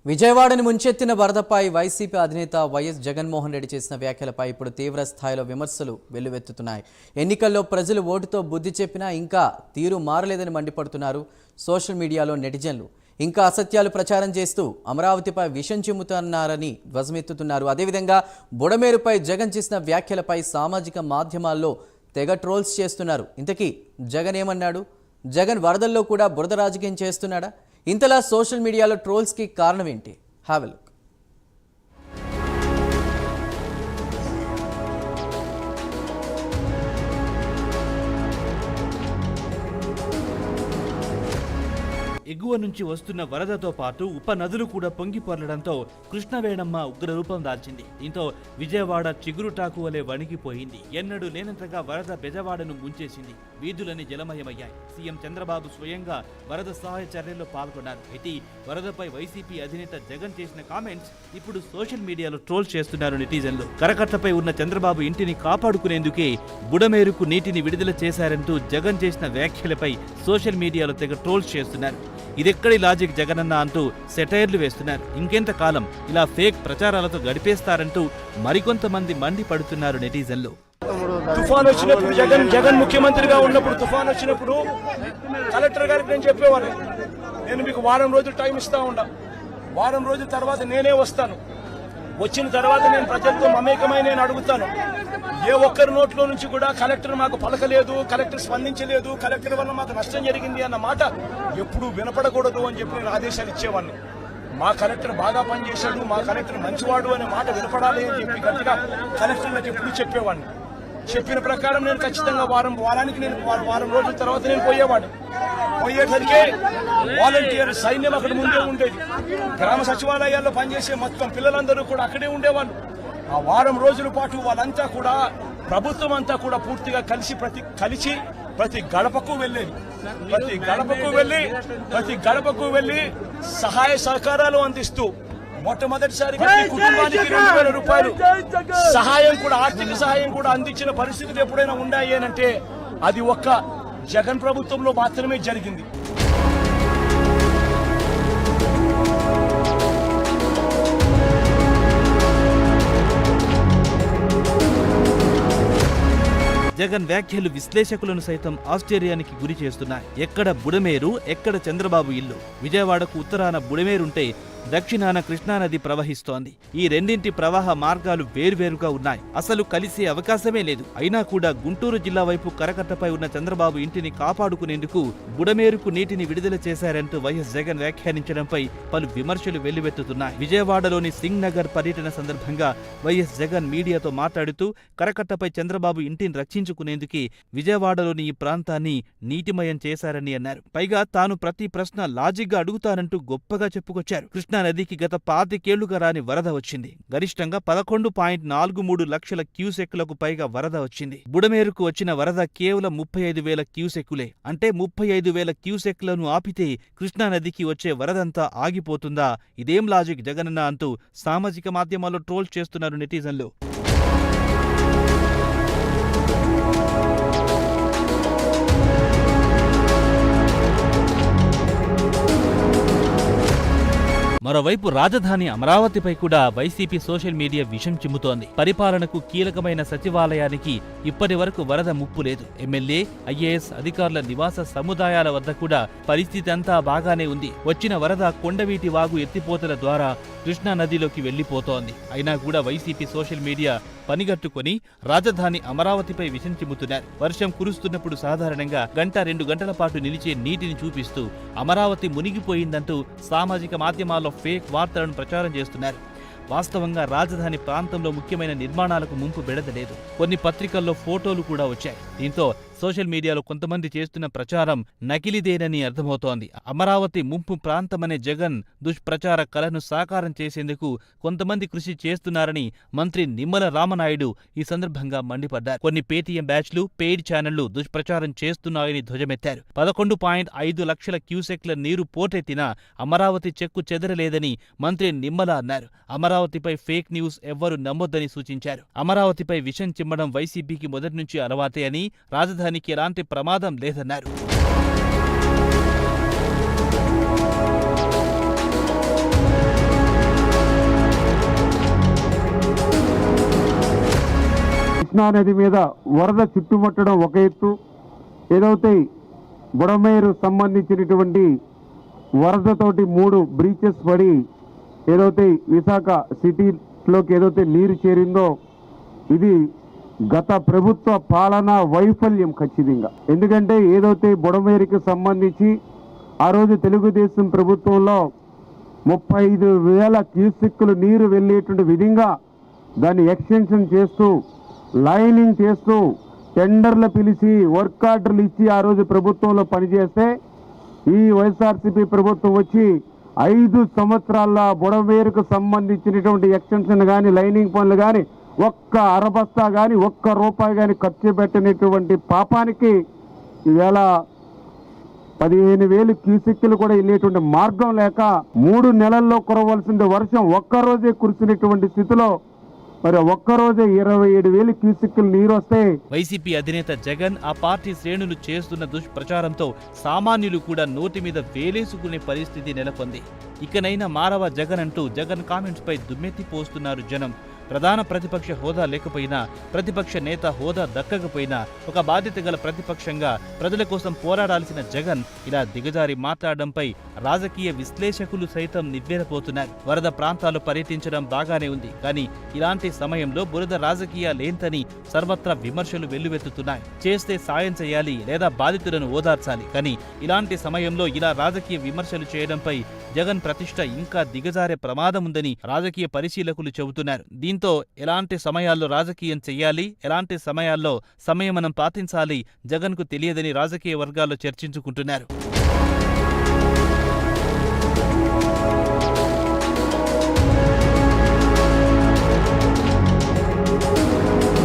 విజయవాడని ముంచెత్తిన వరదపై YCP అధినేత YS Jaganmohan Reddy చేసిన వ్యాఖ్యలపై ఇప్పుడు తీవ్ర స్థాయిలో విమర్శలు వెల్లువెత్తుతున్నాయి. ఎన్నికల్లో ప్రజలు ఓటుతో బుద్ధి చెప్పినా ఇంకా తీరు మారలేదని మండిపడుతున్నారు సోషల్ మీడియాలో నెటిజన్లు. ఇంకా అసత్యాలు ప్రచారం చేస్తూ అమరావతిపై విషం చిమ్ముతున్నారని ధ్వజమెత్తుతున్నారు. అదేవిధంగా బుడమేరుపై జగన్ చేసిన వ్యాఖ్యలపై సామాజిక మాధ్యమాల్లో తెగ ట్రోల్స్ చేస్తున్నారు. ఇంతకీ జగన్ ఏమన్నాడు? జగన్ వరదల్లో కూడా బురద రాజకీయం చేస్తున్నాడా? ఇంతలా సోషల్ మీడియాలో ట్రోల్స్కి కారణం ఏంటి? Have a look. ఎగువ నుంచి వస్తున్న వరదతో పాటు ఉపనదులు కూడా పొంగి పొర్లడంతో కృష్ణవేణమ్మ ఉగ్రరూపం దాల్చింది. దీంతో విజయవాడ చిగురుటాకు వలె వణికిపోయింది. ఎన్నడూ లేనంతగా వరద బెజవాడను ముంచేసింది. వీధులని జలమయమయ్యాయి. సీఎం చంద్రబాబు స్వయంగా వరద సహాయ చర్యల్లో పాల్గొన్నారు. అయితే వరదపై వైసీపీ అధినేత జగన్ చేసిన కామెంట్స్ ఇప్పుడు సోషల్ మీడియాలో ట్రోల్ చేస్తున్నారు నెటిజన్లు. కరకట్టపై ఉన్న చంద్రబాబు ఇంటిని కాపాడుకునేందుకే బుడమేరుకు నీటిని విడుదల చేశారంటూ జగన్ చేసిన వ్యాఖ్యలపై సోషల్ మీడియాలో తెగ ట్రోల్స్ చేస్తున్నారు. ఇదెక్కడి లాజిక్ జగనన్న అంటూ సెటైర్లు వేస్తున్నారు. ఇంకెంత కాలం ఇలా ఫేక్ ప్రచారాలతో గడిపేస్తారంటూ మరికొంతమంది మండిపడుతున్నారు నెటిజన్లు. తుఫాన్ వచ్చినప్పుడు జగన్ ముఖ్యమంత్రిగా ఉన్నప్పుడు తుఫాన్ వచ్చినప్పుడు కలెక్టర్ గారికి నేను చెప్పేవాను, నేను మీకు వారం రోజులు టైం ఇస్తా ఉన్నా, వారం రోజుల తర్వాత నేనే వస్తాను, వచ్చిన తర్వాత నేను ప్రజలతో మమేకమై నేను అడుగుతాను. ఏ ఒక్కరి నోట్లో నుంచి కూడా కలెక్టర్ మాకు పలకలేదు, కలెక్టర్ స్పందించలేదు, కలెక్టర్ వల్ల మాకు నష్టం జరిగింది అన్న మాట ఎప్పుడూ వినపడకూడదు అని చెప్పి నేను ఆదేశాలు ఇచ్చేవాడిని. మా కలెక్టర్ బాగా పనిచేశాడు, మా కలెక్టర్ మంచివాడు అనే మాట వినపడాలి అని చెప్పి గట్టిగా కలెక్టర్లకు ఎప్పుడు చెప్పేవాడిని. చెప్పిన ప్రకారం నేను ఖచ్చితంగా వారానికి నేను వారం రోజుల తర్వాత నేను పోయేసరికి వాలంటీర్ సైన్యం అక్కడ ముందే ఉండేది. గ్రామ సచివాలయాల్లో పనిచేసే మొత్తం పిల్లలందరూ కూడా అక్కడే ఉండేవాళ్ళు. ఆ వారం రోజుల పాటు వాళ్ళంతా కూడా ప్రభుత్వం అంతా కూడా పూర్తిగా కలిసి ప్రతి గడపకు వెళ్లి సహాయ సహకారాలు అందిస్తూ మొట్టమొదటిసారి కుటుంబానికి 2000 రూపాయలు సహాయం కూడా, ఆర్థిక సహాయం కూడా అందించిన పరిస్థితులు ఎప్పుడైనా ఉన్నాయి అంటే అది ఒక్క జగన్ ప్రభుత్వంలో మాత్రమే జరిగింది. జగన్ వ్యాఖ్యలు విశ్లేషకులను సైతం ఆశ్చర్యానికి గురి చేస్తున్నాయి. ఎక్కడ బుడమేరు, ఎక్కడ చంద్రబాబు ఇల్లు? విజయవాడకు ఉత్తరాన బుడమేరుంటే దక్షిణాన కృష్ణానది ప్రవహిస్తోంది. ఈ రెండింటి ప్రవాహ మార్గాలు వేర్వేరుగా ఉన్నాయి. అసలు కలిసే అవకాశమే లేదు. అయినా కూడా గుంటూరు జిల్లా వైపు కరకట్టపై ఉన్న చంద్రబాబు ఇంటిని కాపాడుకునేందుకు బుడమేరుకు నీటిని విడుదల చేశారంటూ వైఎస్ జగన్ వ్యాఖ్యానించడంపై పలు విమర్శలు వెల్లువెత్తుతున్నాయి. విజయవాడలోని సింగ్ నగర్ పర్యటన సందర్భంగా వైఎస్ జగన్ మీడియాతో మాట్లాడుతూ కరకట్టపై చంద్రబాబు ఇంటిని రక్షించుకునేందుకే విజయవాడలోని ఈ ప్రాంతాన్ని నీటిమయం చేశారని అన్నారు. పైగా తాను ప్రతి ప్రశ్న లాజిక్గా అడుగుతానంటూ గొప్పగా చెప్పుకొచ్చారు. కృష్ణానదికి గత 25 ఏళ్లుగా రాని వరద వచ్చింది. గరిష్టంగా 11.43 లక్షల క్యూసెక్కులకు పైగా వరద వచ్చింది. బుడమేరుకు వచ్చిన వరద కేవలం 35,000 క్యూసెక్కులే. అంటే 35,000 క్యూసెక్లను ఆపితే కృష్ణానదికి వచ్చే వరదంతా ఆగిపోతుందా? ఇదేం లాజిక్ జగనన్న అంటూ సామాజిక మాధ్యమాల్లో ట్రోల్ చేస్తున్నారు నెటిజన్లు. మరోవైపు రాజధాని అమరావతిపై కూడా వైసీపీ సోషల్ మీడియా విషం చిమ్ముతోంది. పరిపాలనకు కీలకమైన సచివాలయానికి ఇప్పటి వరకు వరద ముప్పు లేదు. ఎమ్మెల్యే, ఐఏఎస్ అధికారుల నివాస సముదాయాల వద్ద కూడా పరిస్థితి అంతా బాగానే ఉంది. వచ్చిన వరద కొండవీటి వాగు ఎత్తిపోతల ద్వారా కృష్ణానదిలోకి వెళ్లిపోతోంది. అయినా కూడా వైసీపీ సోషల్ మీడియా పనిగట్టుకుని రాజధాని అమరావతిపై విషం చిమ్ముతున్నారు. వర్షం కురుస్తున్నప్పుడు సాధారణంగా 1-2 గంటల పాటు నిలిచే నీటిని చూపిస్తూ అమరావతి మునిగిపోయిందంటూ సామాజిక మాధ్యమాల్లో ఫేక్ వార్తలను ప్రచారం చేస్తున్నారు. వాస్తవంగా రాజధాని ప్రాంతంలో ముఖ్యమైన నిర్మాణాలకు ముంపు బెడదలేదు. కొన్ని పత్రికల్లో ఫోటోలు కూడా వచ్చాయి. దీంతో సోషల్ మీడియాలో కొంతమంది చేస్తున్న ప్రచారం నకిలీదేనని అర్థమవుతోంది. అమరావతి ముంపు ప్రాంతమనే జగన్ దుష్ప్రచార కలను సాకారం చేసేందుకు కొంతమంది కృషి చేస్తున్నారని మంత్రి నిమ్మల రామనాయుడు ఈ సందర్భంగా మండిపడ్డారు. కొన్ని పేటీఎం బ్యాచ్లు, పెయిడ్ ఛానళ్లు దుష్ప్రచారం చేస్తున్నాయని ధ్వజమెత్తారు. 11.5 లక్షల క్యూసెక్ల నీరు పోటెత్తినా అమరావతి చెక్కు చెదరలేదని మంత్రి నిమ్మల అన్నారు. అమరావతిపై ఫేక్ న్యూస్ ఎవ్వరూ నమ్మొద్దని సూచించారు. అమరావతిపై విషం చిమ్మడం వైసీపీకి మొదటి నుంచి అలవాటే అని, రాజధానికి ఎలాంటి ప్రమాదం లేదన్నారు. కృష్ణానది మీద వరద చుట్టుముట్టడం ఒక ఎత్తు, ఏదైతే బుడమేరు సంబంధించినటువంటి వరదతోటి 3 బ్రీచెస్ పడి ఏదైతే విశాఖ సిటీలోకి ఏదైతే నీరు చేరిందో ఇది గత ప్రభుత్వ పాలనా వైఫల్యం ఖచ్చితంగా. ఎందుకంటే ఏదైతే బుడమేరుకి సంబంధించి ఆ రోజు తెలుగుదేశం ప్రభుత్వంలో 35,000 క్యూసెక్కులు నీరు వెళ్ళేటువంటి విధంగా దాన్ని ఎక్స్టెన్షన్ చేస్తూ లైనింగ్ చేస్తూ టెండర్లు పిలిచి వర్క్ ఆర్డర్లు ఇచ్చి ఆ రోజు ప్రభుత్వంలో పనిచేస్తే ఈ వైఎస్ఆర్సీపీ ప్రభుత్వం వచ్చి 5 సంవత్సరాల బుడమేరుకు సంబంధించినటువంటి ఎక్స్టెన్షన్ కానీ లైనింగ్ పనులు కానీ ఒక్క అరబస్తా కానీ ఒక్క రూపాయి కానీ ఖర్చు పెట్టినటువంటి పాపానికి ఈవేళ 15,000 క్యూసెక్కులు కూడా వెళ్ళేటువంటి మార్గం లేక 3 నెలల్లో కురవలసిన వర్షం ఒక్కరోజే కురిసినటువంటి స్థితిలో మరి ఒక్కరోజే 27,000 క్యూసెక్కులు నీరు వస్తే వైసీపీ అధినేత జగన్ ఆ పార్టీ శ్రేణులు చేస్తున్న దుష్ప్రచారంతో సామాన్యులు కూడా నోటి మీద వేలేసుకునే పరిస్థితి నెలకొంది. ఇకనైనా మారవ జగన్ అంటూ జగన్ కామెంట్స్ పై దుమ్మెత్తి పోస్తున్నారు జనం. ప్రధాన ప్రతిపక్ష హోదా లేకపోయినా, ప్రతిపక్ష నేత హోదా దక్కకపోయినా ఒక బాధ్యత గల ప్రతిపక్షంగా ప్రజల కోసం పోరాడాల్సిన జగన్ ఇలా దిగజారి మాట్లాడడంపై రాజకీయ విశ్లేషకులు సైతం నివ్వెరపోతున్నారు. వరద ప్రాంతాలు పర్యటించడం బాగానే ఉంది, కానీ ఇలాంటి సమయంలో బురద రాజకీయాలేంతని సర్వత్రా విమర్శలు వెల్లువెత్తుతున్నాయి. చేస్తే సాయం చేయాలి లేదా బాధితులను ఓదార్చాలి, కానీ ఇలాంటి సమయంలో ఇలా రాజకీయ విమర్శలు చేయడంపై జగన్ ప్రతిష్ట ఇంకా దిగజారే ప్రమాదం ఉందని రాజకీయ పరిశీలకులు చెబుతున్నారు. దీంతో ఎలాంటి సమయాల్లో రాజకీయం చెయ్యాలి, ఎలాంటి సమయాల్లో సంయమనం పాటించాలి జగన్కు తెలియదని రాజకీయ వర్గాల్లో చర్చించుకుంటున్నారు.